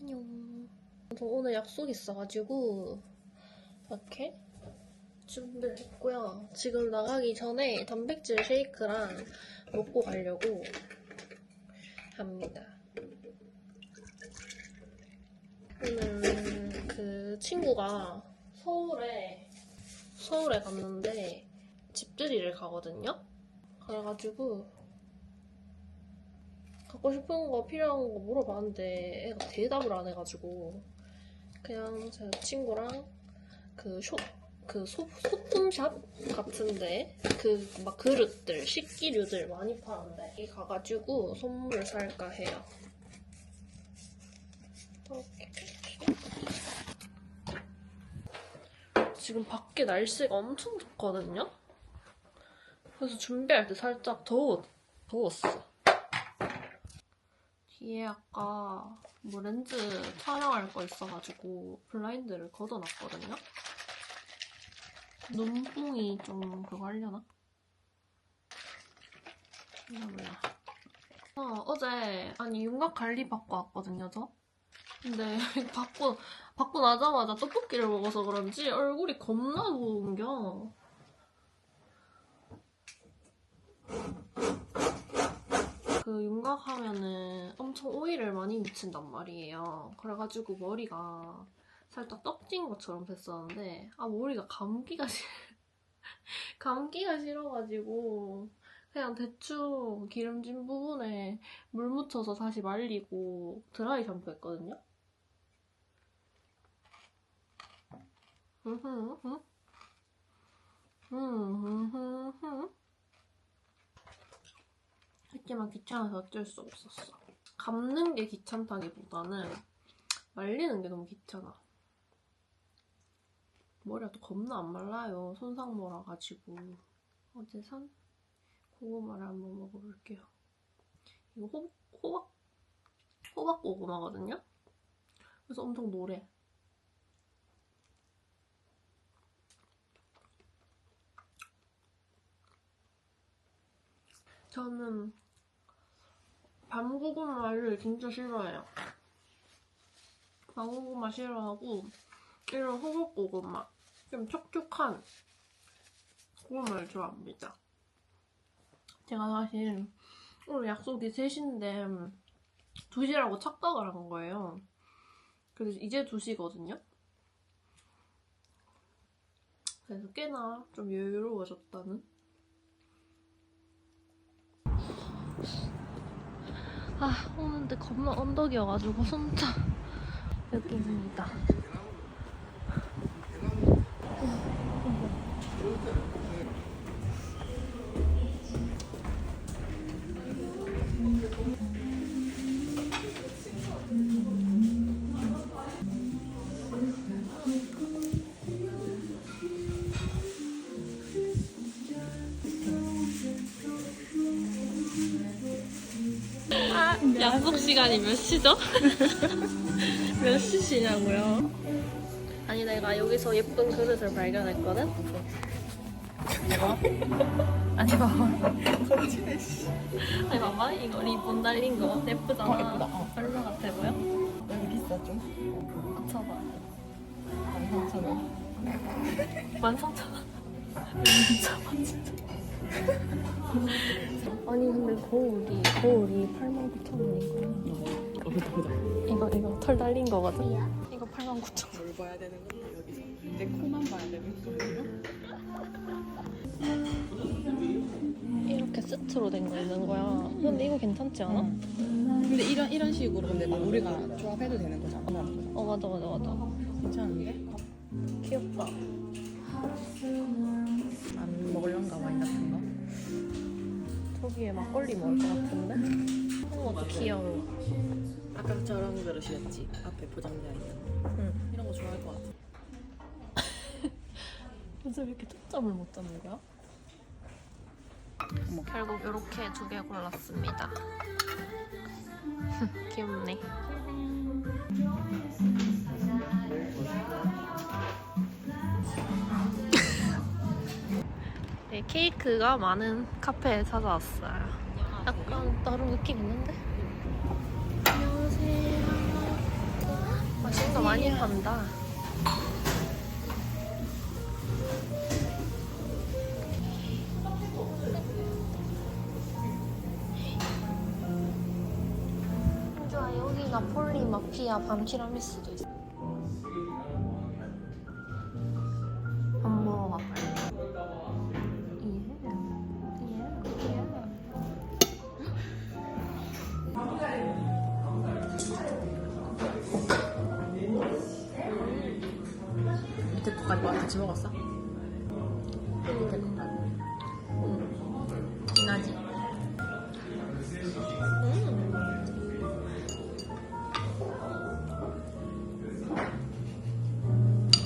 안녕. 저 오늘 약속 있어가지고 이렇게 준비를 했고요. 지금 나가기 전에 단백질 쉐이크랑 먹고 가려고 합니다. 오늘 그 친구가 서울에 갔는데 집들이를 가거든요. 그래가지고 갖고 싶은 거 필요한 거 물어봤는데 애가 대답을 안 해가지고 그냥 제 친구랑 소품샵 같은데 막 그릇들 식기류들 많이 파는데 여기 가가지고 선물 살까 해요. 이렇게. 지금 밖에 날씨가 엄청 좋거든요. 그래서 준비할 때 살짝 더웠어. 뒤에 아까 뭐 렌즈 촬영할 거 있어가지고 블라인드를 걷어놨거든요. 눈뽕이 좀 그거 하려나? 몰라. 어제 윤곽 관리 받고 왔거든요, 저. 근데 받고 나자마자 떡볶이를 먹어서 그런지 얼굴이 겁나 부은겨. 그 윤곽하면은 엄청 오일을 많이 묻힌단 말이에요. 그래가지고 머리가 살짝 떡진 것처럼 됐었는데 머리가 감기가 싫어가지고 그냥 대충 기름진 부분에 물 묻혀서 다시 말리고 드라이 샴푸 했거든요. 하지만 귀찮아서 어쩔 수 없었어. 감는 게 귀찮다기보다는 말리는 게 너무 귀찮아. 머리가 또 겁나 안 말라요. 손상모라가지고. 어제 산 고구마를 한번 먹어볼게요. 이거 호박 고구마거든요? 그래서 엄청 노래. 저는 밤고구마를 진짜 싫어해요. 밤고구마 싫어하고 이런 호박고구마 좀 촉촉한 고구마를 좋아합니다. 제가 사실 오늘 약속이 3시인데 2시라고 착각을 한 거예요. 그래서 이제 2시거든요. 그래서 꽤나 좀 여유로워졌다는? 오는데 겁나 언덕이어가지고 혼자 여기 있습니다. 약속 시간이 몇 시죠? 몇 시시냐고요? 아니 내가 여기서 예쁜 그릇을 발견했거든? 이거? 아니 봐봐. 거치네 씨. 아니 봐봐 이거 리본 달린 거 예쁘잖아. 예쁘다. 얼마 같아 보여? 여기 비싸 좀? 맞춰봐. 13,000원. 13,000원. 미쳐봐 진짜. 아니 근데 거울이 89,000원인 거야. 이거 털 달린 거거든? 이거 89,000원. 뭘 봐야 되는 건데 여기서? 내 코만 봐야 되는 거예요? 이렇게 세트로 된 거 있는 거야. 근데 이거 괜찮지 않아? 근데 이런 식으로 근데 뭐 우리가 조합해도 되는 거잖아. 맞아. 괜찮은데? 귀엽다. 안 먹을란가 와인 같은 거? 저기에 막걸리 먹을 것 같은데? 이것도 귀여워. 아까 저런 그릇이었지. 앞에 포장되어 있는. 응. 이런 거 좋아할 것 같아. 요즘 이렇게 초점을 못 잡는 거야? 어머. 결국 이렇게 2개 골랐습니다. 귀엽네. 네, 케이크가 많은 카페에 찾아왔어요. 약간 다른 느낌 있는데? 안녕하세요. 많이 판다. 현주아, 여기 나폴리 마피아 밤 티라미수도 있어. 한번 먹어봐. 밑에 것까지 같이 먹었어? 진하지?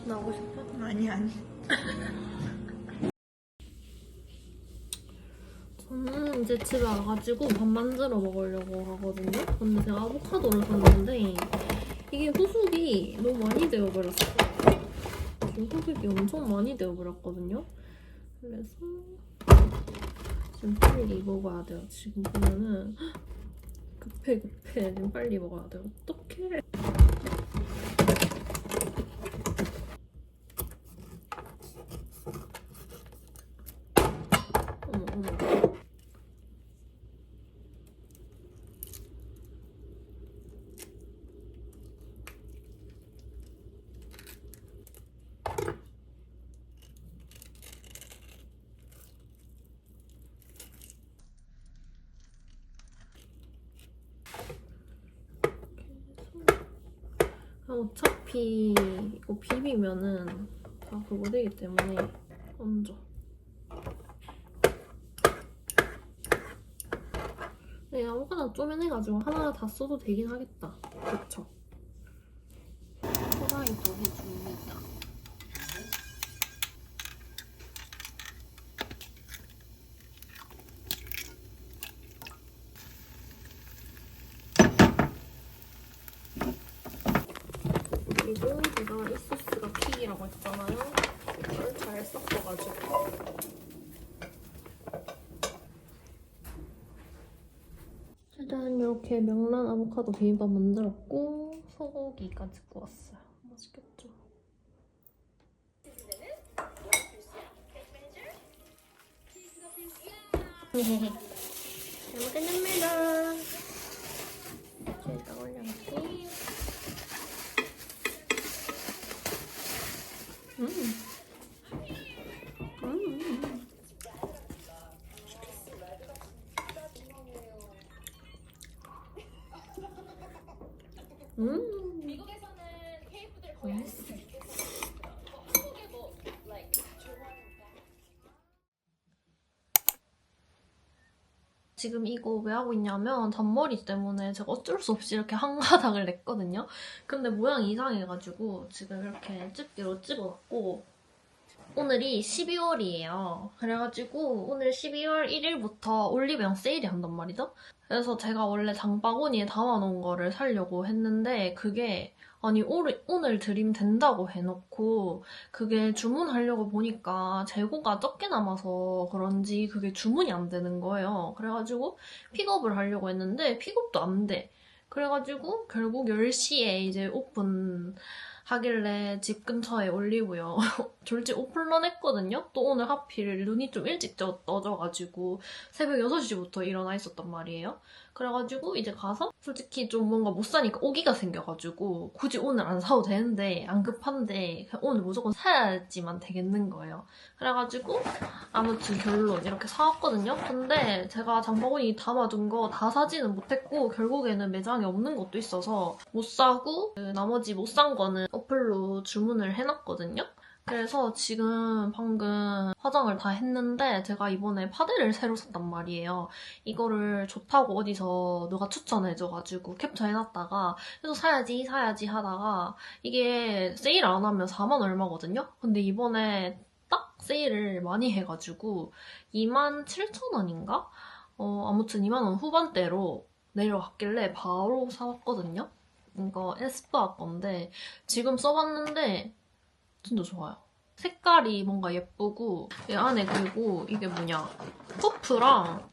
나오고 싶어? 아니. 저는 이제 집에 와가지고 밥 만들어 먹으려고 하거든요. 근데 제가 아보카도를 샀는데 이게 후숙이 너무 많이 되어버렸어요. 지금 후숙이 엄청 많이 되어버렸거든요. 그래서 지금 빨리 먹어야 돼요. 지금 보면은 급해. 지금 빨리 먹어야 돼요. 어떡해. 어머. 어차피 이거 비비면은 다 그거 되기 때문에 얹어. 네, 아무거나 쪼매내가지고 하나 다 써도 되긴 하겠다. 그쵸? 후라이도 해줍니다. 그리고 제가 이 소스가 픽이라고 했잖아요. 이걸 잘 섞어가지고 일단 이렇게 명란 아보카도 비빔밥 만들었고 소고기까지 구웠어요. 맛있겠죠? 잘 먹겠습니다. 일단 올려놓고 미국에서는 케이크들을 거의 안 쓰죠. 한국에 뭐 좋아하니까. 지금 이거 왜 하고 있냐면 잔머리 때문에 제가 어쩔 수 없이 이렇게 한 가닥을 냈거든요. 근데 모양이 이상해가지고 지금 이렇게 집게로 집어놨고 오늘이 12월이에요. 그래가지고 오늘 12월 1일부터 올리브영 세일이 한단 말이죠. 그래서 제가 원래 장바구니에 담아놓은 거를 사려고 했는데 그게 아니 오늘 드림 된다고 해놓고 그게 주문하려고 보니까 재고가 적게 남아서 그런지 그게 주문이 안 되는 거예요. 그래가지고 픽업을 하려고 했는데 픽업도 안 돼. 그래가지고 결국 10시에 이제 오픈 하길래 집 근처에 올리고요. 졸지 오픈런 했거든요. 또 오늘 하필 눈이 좀 일찍 떠져가지고 새벽 6시부터 일어나 있었단 말이에요. 그래가지고 이제 가서 솔직히 좀 뭔가 못 사니까 오기가 생겨가지고 굳이 오늘 안 사도 되는데 안 급한데 그냥 오늘 무조건 사야지만 되겠는 거예요. 그래가지고 아무튼 결론 이렇게 사왔거든요. 근데 제가 장바구니 담아둔 거 다 사지는 못했고 결국에는 매장에 없는 것도 있어서 못 사고 나머지 못 산 거는 어플로 주문을 해놨거든요. 그래서 지금 방금 화장을 다 했는데 제가 이번에 파데를 새로 샀단 말이에요. 이거를 좋다고 어디서 누가 추천해줘가지고 캡처해놨다가 그래서 사야지 하다가 이게 세일 안 하면 4만 얼마거든요? 근데 이번에 딱 세일을 많이 해가지고 27,000원인가? 아무튼 2만원 후반대로 내려갔길래 바로 사왔거든요? 이거 에스쁘아 건데 지금 써봤는데 진짜 좋아요. 색깔이 뭔가 예쁘고 이 안에 그리고 이게 뭐냐 퍼프랑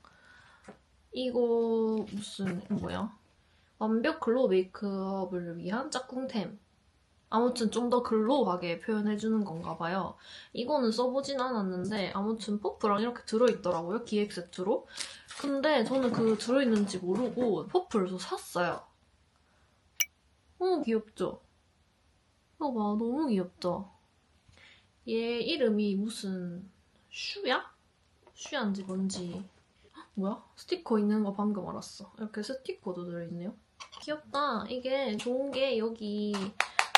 이거 무슨 뭐야 완벽 글로우 메이크업을 위한 짝꿍템 아무튼 좀 더 글로우하게 표현해주는 건가 봐요. 이거는 써보진 않았는데 아무튼 퍼프랑 이렇게 들어있더라고요. 기획 세트로. 근데 저는 그 들어있는지 모르고 퍼프를 샀어요. 너무 귀엽죠? 이거 봐, 너무 귀엽죠? 얘 이름이 무슨 슈야? 슈야인지 뭔지. 뭐야? 스티커 있는 거 방금 알았어. 이렇게 스티커도 들어있네요. 귀엽다. 이게 좋은 게 여기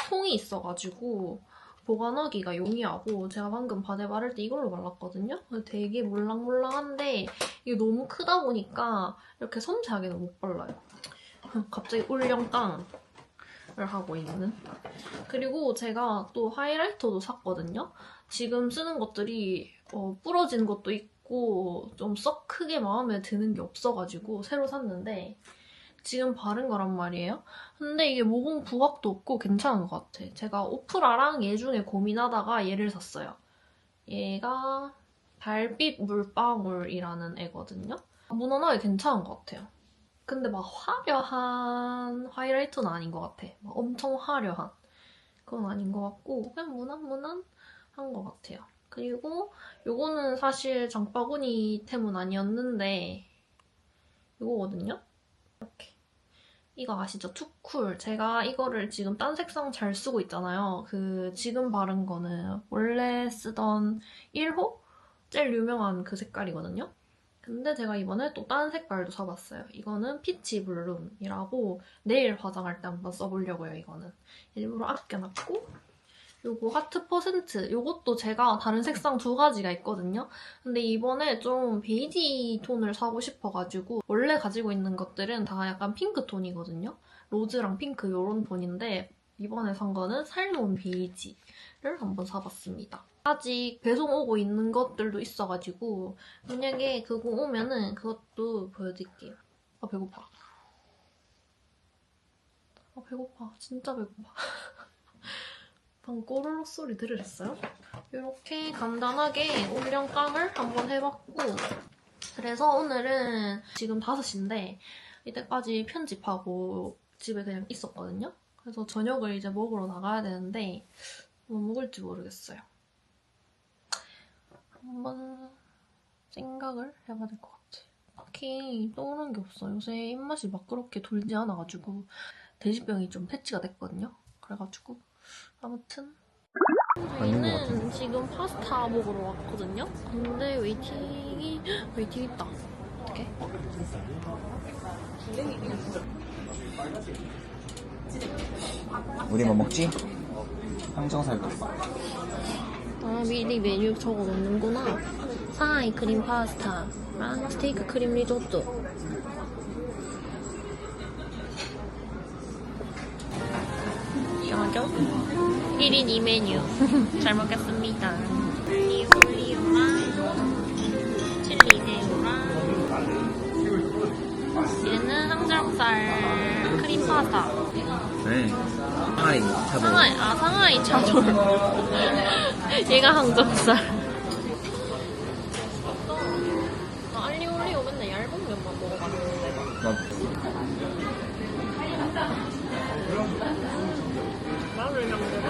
통이 있어가지고 보관하기가 용이하고 제가 방금 바디 바를 때 이걸로 발랐거든요? 되게 몰랑몰랑한데 이게 너무 크다 보니까 이렇게 섬세하게는 못 발라요. 갑자기 울렁깡을 하고 있는. 그리고 제가 또 하이라이터도 샀거든요? 지금 쓰는 것들이 부러진 것도 있고 좀 썩 크게 마음에 드는 게 없어가지고 새로 샀는데 지금 바른 거란 말이에요. 근데 이게 모공 부각도 없고 괜찮은 것 같아. 제가 오프라랑 얘 중에 고민하다가 얘를 샀어요. 얘가 달빛 물방울이라는 애거든요. 무난하게 괜찮은 것 같아요. 근데 막 화려한 하이라이터는 아닌 것 같아. 막 엄청 화려한 그건 아닌 것 같고 그냥 무난무난한 것 같아요. 그리고 요거는 사실 장바구니 템은 아니었는데 이거거든요? 이렇게. 이거 아시죠? 투쿨. 제가 이거를 지금 딴 색상 잘 쓰고 있잖아요. 지금 바른 거는 원래 쓰던 1호? 제일 유명한 그 색깔이거든요. 근데 제가 이번에 또 다른 색깔도 사봤어요. 이거는 피치 블룸이라고 내일 화장할 때 한번 써보려고요, 이거는. 일부러 아껴놨고 요거 하트 퍼센트. 요것도 제가 다른 색상 2가지가 있거든요. 근데 이번에 좀 베이지 톤을 사고 싶어가지고 원래 가지고 있는 것들은 다 약간 핑크 톤이거든요. 로즈랑 핑크 요런 톤인데 이번에 산 거는 살몬 베이지를 한번 사봤습니다. 아직 배송 오고 있는 것들도 있어가지고 만약에 그거 오면은 그것도 보여드릴게요. 아 배고파. 아 배고파. 진짜 배고파. 방금 꼬르륵 소리 들으셨어요? 이렇게 간단하게 올영감을 한번 해봤고 그래서 오늘은 지금 5시인데 이때까지 편집하고 집에 그냥 있었거든요? 그래서 저녁을 이제 먹으러 나가야 되는데 뭐 먹을지 모르겠어요. 한번 생각을 해봐야 될 것 같아. 딱히 떠오르는 게 없어. 요새 입맛이 막 그렇게 돌지 않아가지고 돼지병이 좀 패치가 됐거든요? 그래가지고 아무튼 저희는 지금 파스타 먹으러 왔거든요? 근데 웨이팅 있다. 어떡해? 우리 뭐 먹지? 항정살도. 아 미리 메뉴 적어 놓는구나. 상하이 크림 파스타랑 스테이크 크림 리조또. 야경 1인 2메뉴 잘 먹겠습니다. 올리오랑 칠리새우랑 얘는 항정살 크림 파스타. 네. 상하이 차돌. 상하이 차돌. 얘가 항정살. 알리올리오 맨날 얇은 면만 먹어봤는데. 나를 만들어.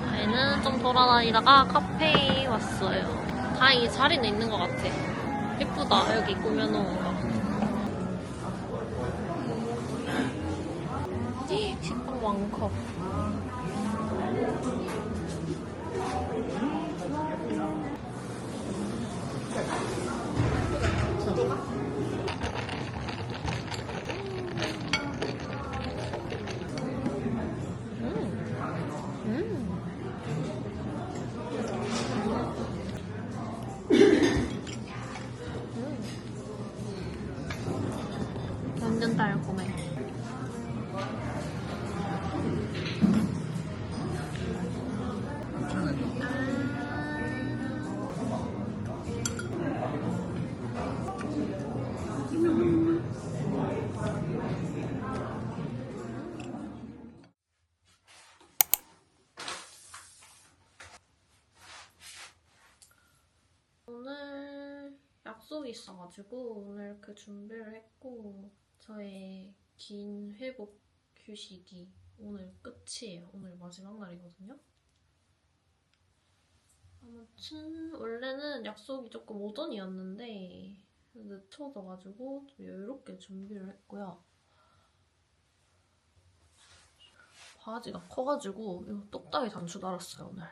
저희는 좀 돌아다니다가 카페에 왔어요. 다행히 자리는 있는 것 같아. 예쁘다, 여기 꾸며놓은 거. 식빵 왕컵. 약속이 있어가지고 오늘 이렇게 준비를 했고 저의 긴 회복 휴식이 오늘 끝이에요. 오늘 마지막 날이거든요. 아무튼 원래는 약속이 조금 오전이었는데 늦춰져가지고 좀 여유롭게 준비를 했고요. 바지가 커가지고 이거 똑딱이 단추 달았어요 오늘.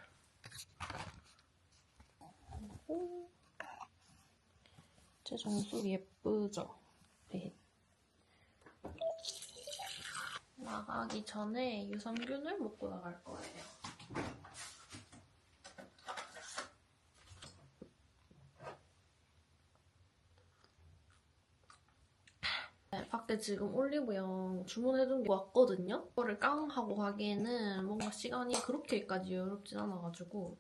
오. 제 정수 예쁘죠? 네. 나가기 전에 유산균을 먹고 나갈 거예요. 네, 밖에 지금 올리브영 주문해둔 게 왔거든요? 그거를 깡 하고 가기에는 뭔가 시간이 그렇게까지 여유롭진 않아가지고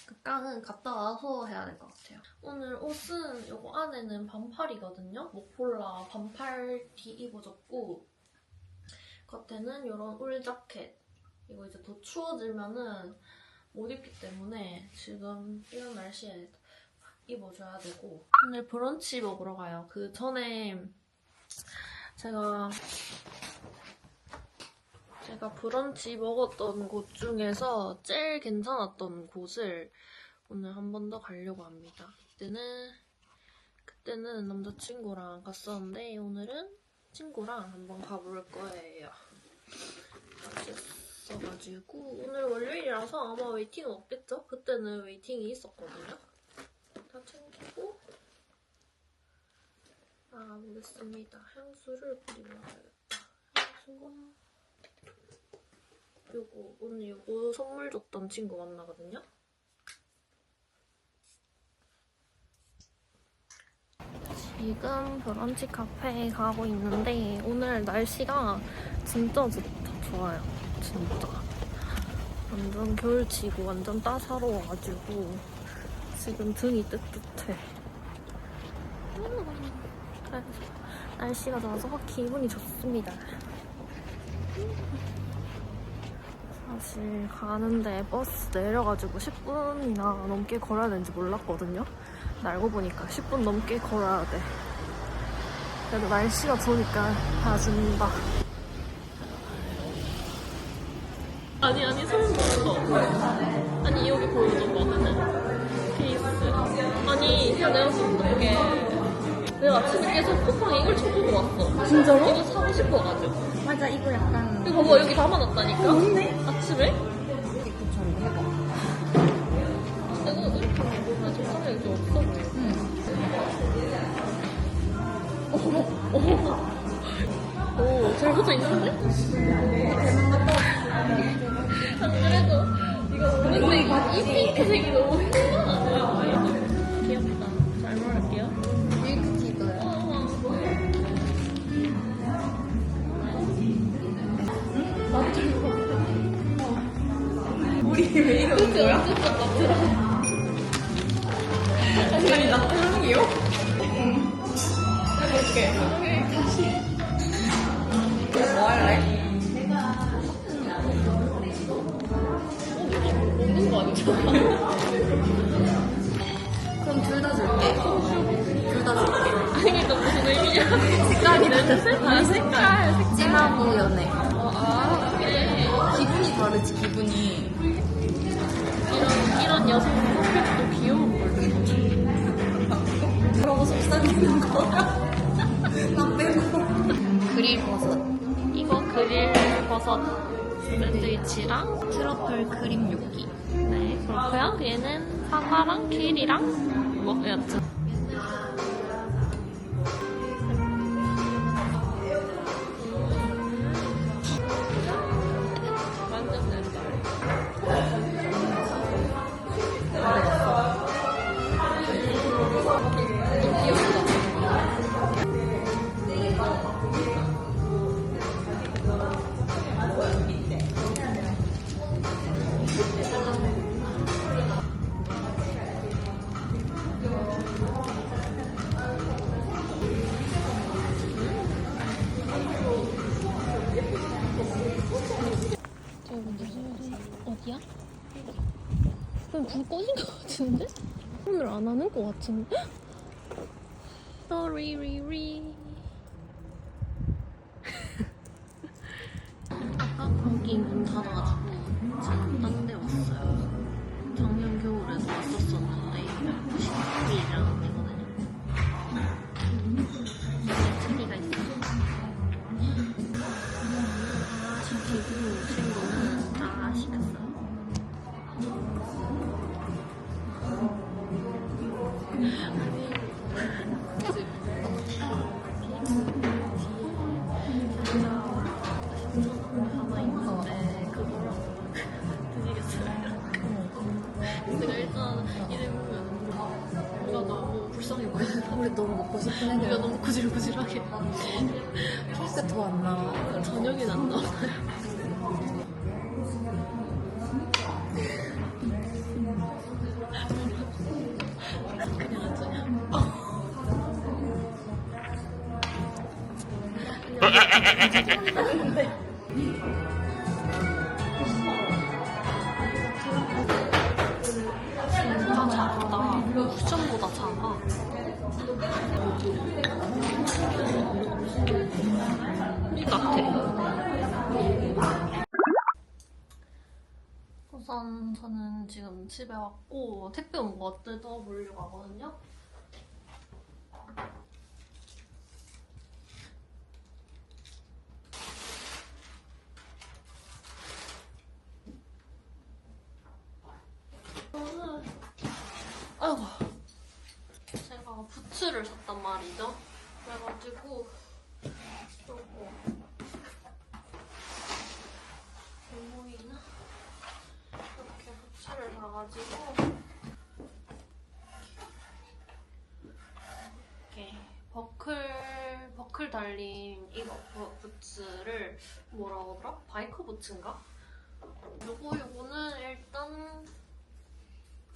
그 깡은 갔다 와서 해야 될 것 같아요. 오늘 옷은 이거 안에는 반팔이거든요? 목폴라 반팔 티 입어줬고 겉에는 이런 울 자켓. 이거 이제 더 추워지면은 못 입기 때문에 지금 이런 날씨에 입어줘야 되고 오늘 브런치 먹으러 가요. 그 전에 제가 브런치 먹었던 곳 중에서 제일 괜찮았던 곳을 오늘 한 번 더 가려고 합니다. 그때는 남자친구랑 갔었는데 오늘은 친구랑 한번 가볼 거예요. 맛있어가지고 오늘 월요일이라서 아마 웨이팅은 없겠죠? 그때는 웨이팅이 있었거든요. 다 챙기고 보겠습니다. 향수를 뿌리고 나가야겠다. 향수가 요거 오늘 요거 선물 줬던 친구 만나거든요. 지금 브런치 카페에 가고 있는데 오늘 날씨가 진짜 좋아요. 진짜 완전 겨울치고 완전 따사로워가지고 지금 등이 뜨뜻해. 그래서 날씨가 좋아서 기분이 좋습니다. 사실 가는데 버스 내려가지고 10분이나 넘게 걸어야 되는지 몰랐거든요. 근데 알고 보니까 10분 넘게 걸어야 돼. 그래도 날씨가 좋으니까 봐준다. 아니 소름 돋았어. 아니 여기 보여줘봐. 케이스. 아니 그냥 내가 숨는 게 내가 아침에 계속 쿠팡에 이걸 쳐보고 왔어. 진짜로? 이거 사고 싶어가지고. 맞아, 이거 약간 이거 봐봐 여기 담아놨다니까. 맞네? 아침에? 이것처럼 해봐. 이거 이렇게 보면 적당히 좀 없어 보여. 오, 잘 붙어 있는데? 안 그래도 이거 근데 이 핑크색이 너무 예쁘다. 귀엽다. 잘 먹을게요. 밀크티도. 우리 왜 이러는 거야? 아니, 나 태양이요? 해볼게. 뭐 할래? 먹는 거 아니잖아. 그럼 둘 다 줄게. 둘 다 줄게. 아니, 그러니까 무슨 의미냐? 색깔이 냄새? 아, 색깔. 진하고 연해. 그래. 기분이 다르지, 기분이. 이런 여성 컴팩도 귀여운 걸. 그러고 속삭이는 거야? 나 빼고. 그릴 버섯. 이거 그릴 버섯 샌드위치랑 트러플 크림 요기. 네, 그렇고요. 얘는 사과랑 킬이랑 뭐 여튼 완전 된다. 어디야? 그럼 불 꺼진 것 같은데? 오늘 안 하는 것 같은데? 또리리리. 아까 거기 문 닫아가지고 지금 딴 데 왔어요. 작년 겨울에도 왔었었는데 19일이라는 데거든요. 트리가 있어요. 다 시키고 친구는 다 시켰어요. 하나 있는데 그거랑 드시겠어요? 제가 일단 이름은 우리가 너무 불쌍해 보여서 우리 너무 먹고 싶은 우리가 애들 너무 구질구질하게 케이크 더 안 나와. 저녁엔 안 나와요. 그냥 앉아요. 진짜 작다. 쿠션보다 작아. 같아. 우선 저는 지금 집에 왔고 택배 온 거 뜯어보려고 하거든요. 아이고, 제가 부츠를 샀단 말이죠. 그래가지고 요거 보이나? 이렇게 부츠를 사가지고 이렇게 버클 달린 이거 부츠를 뭐라고 하더라? 바이커 부츠인가? 요거는 일단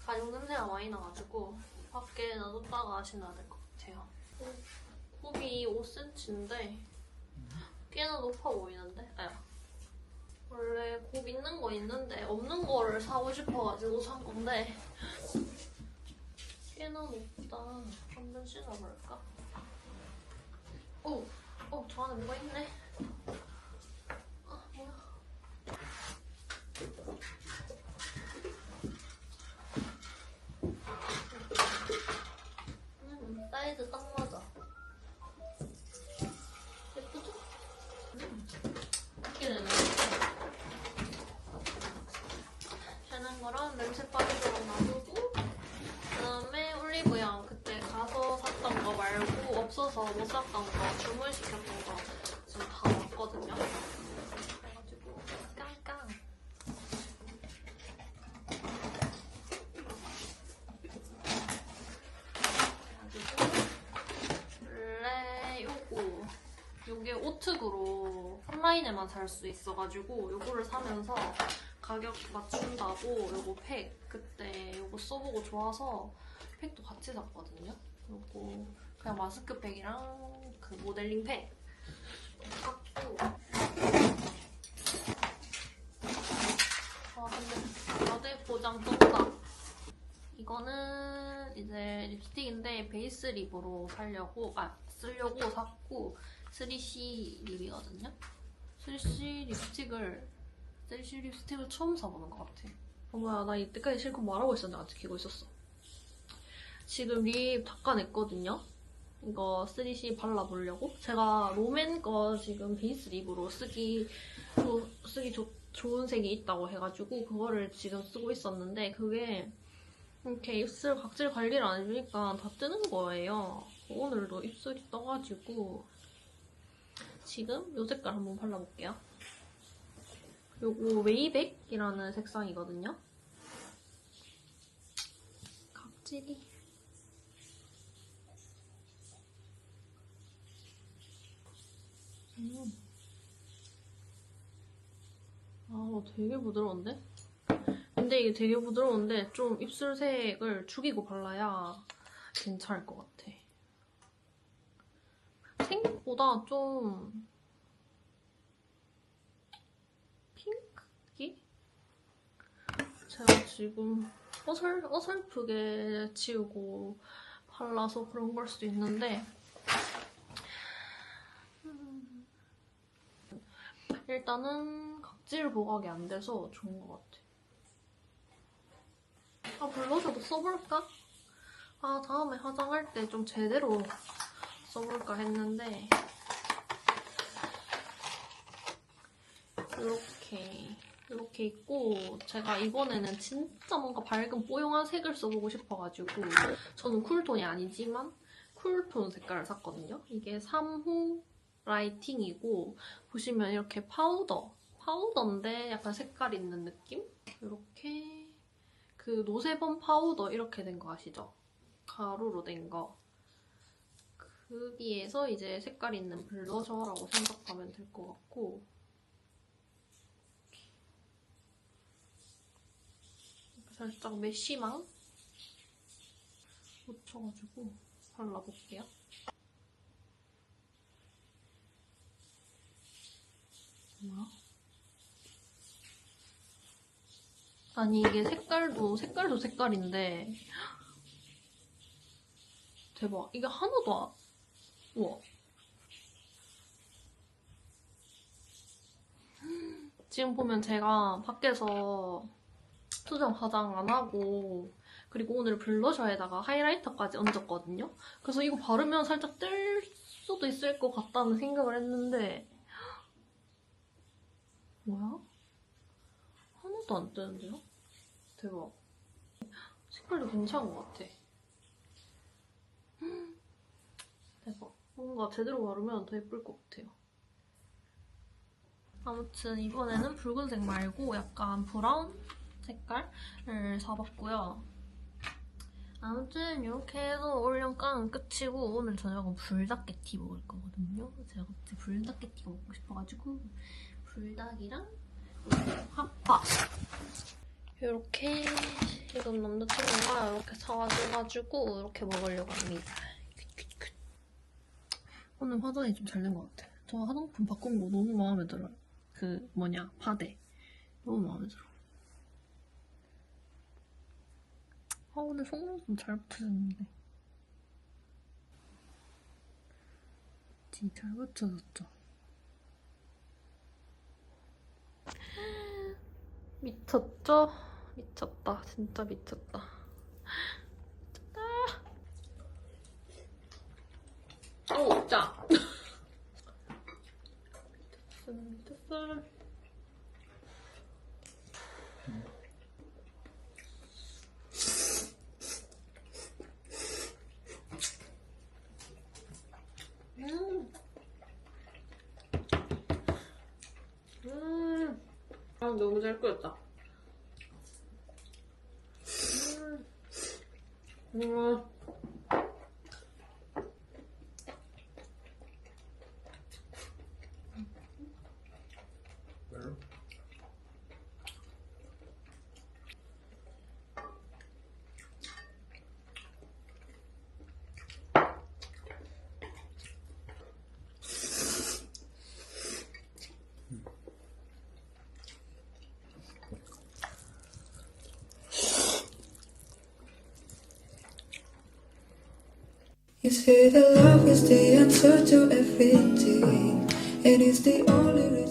가죽 냄새가 많이 나가지고 밖에 놔뒀다가 신어야 될 것 같아요. 굽이 5cm인데 꽤나 높아 보이는데? 아야. 원래 굽 있는 거 있는데 없는 거를 사고 싶어가지고 산 건데 꽤나 높다. 한번 신어볼까? 저 안에 뭐가 있네. 아, 뭐야. 사이즈 딱 맞아. 예쁘죠? 이렇게 되네. 되는 거랑 냄새 빠지도록 놔두고 그다음에 올리브영 그때 가서 샀던 거 말고 없어서 못 샀던 거 주문시켰던 거 지금 다 왔거든요. 그래가지고 깡깡. 원래 요게 오특으로 온라인에만 살 수 있어가지고 요거를 사면서 가격 맞춘다고 요거 팩 그때 요거 써보고 좋아서 팩도 같이 샀거든요. 요거 그냥 마스크팩이랑 그 모델링 팩 샀고 근데 여대 포장 쩐다. 이거는 이제 립스틱인데 베이스 립으로 쓰려고 샀고 3C 립이거든요. 3C 립스틱을 처음 사보는 것 같아. 뭐야, 나 이때까지 실컷 말하고 있었는데 아직 키고 있었어. 지금 립 닦아냈거든요. 이거 3C 발라보려고. 제가 롬앤 거 지금 베이스 립으로 쓰기 좋은 색이 있다고 해가지고 그거를 지금 쓰고 있었는데 그게 이렇게 입술 각질 관리를 안 해주니까 다 뜨는 거예요. 오늘도 입술이 떠가지고 지금 이 색깔 한번 발라볼게요. 요거 웨이백이라는 색상이거든요. 각질이 되게 부드러운데? 근데 이게 되게 부드러운데 좀 입술색을 죽이고 발라야 괜찮을 것 같아. 생각보다 좀 핑크기? 제가 지금 어설프게 지우고 발라서 그런 걸 수도 있는데 일단은 각질 부각이 안 돼서 좋은 것 같아. 블러셔도 써볼까? 다음에 화장할 때 좀 제대로 써볼까 했는데 이렇게 있고 제가 이번에는 진짜 뭔가 밝은 뽀용한 색을 써보고 싶어가지고 저는 쿨톤이 아니지만 쿨톤 색깔을 샀거든요. 이게 3호 라이팅이고 보시면 이렇게 파우더인데 약간 색깔 있는 느낌? 이렇게 그 노세범 파우더 이렇게 된 거 아시죠? 가루로 된 거. 거기에서 이제 색깔 있는 블러셔라고 생각하면 될 것 같고 살짝 메쉬망 묻혀가지고 발라볼게요. 뭐야? 아니 이게 색깔도 색깔인데 대박. 이게 하나도 우와. 지금 보면 제가 밖에서 수정 화장 안 하고 그리고 오늘 블러셔에다가 하이라이터까지 얹었거든요. 그래서 이거 바르면 살짝 뜰 수도 있을 것 같다는 생각을 했는데 뭐야? 하나도 안 뜨는데요? 대박. 색깔도 괜찮은 것 같아. 대박. 뭔가 제대로 바르면 더 예쁠 것 같아요. 아무튼 이번에는 붉은색 말고 약간 브라운 색깔을 사봤고요. 아무튼 이렇게 해서 올영깡은 끝이고 오늘 저녁은 불닭게티 먹을 거거든요. 제가 갑자기 불닭게티가 먹고 싶어가지고 불닭이랑 핫바 이렇게 지금 남자친구가 이렇게 사와줘가지고 이렇게 먹으려고 합니다. 오늘 화장이 좀 잘 된 것 같아. 저 화장품 바꾼 거 너무 마음에 들어요. 그 뭐냐 파데 너무 마음에 들어. 오늘 속눈썹 좀 잘 붙여졌는데 진짜 잘 붙여졌죠? 미쳤죠? 미쳤다. 진짜 미쳤다. 미쳤다. 오, 짜! 미쳤어. 너무 잘 끓였다. You say that love is the answer to everything, and it's the only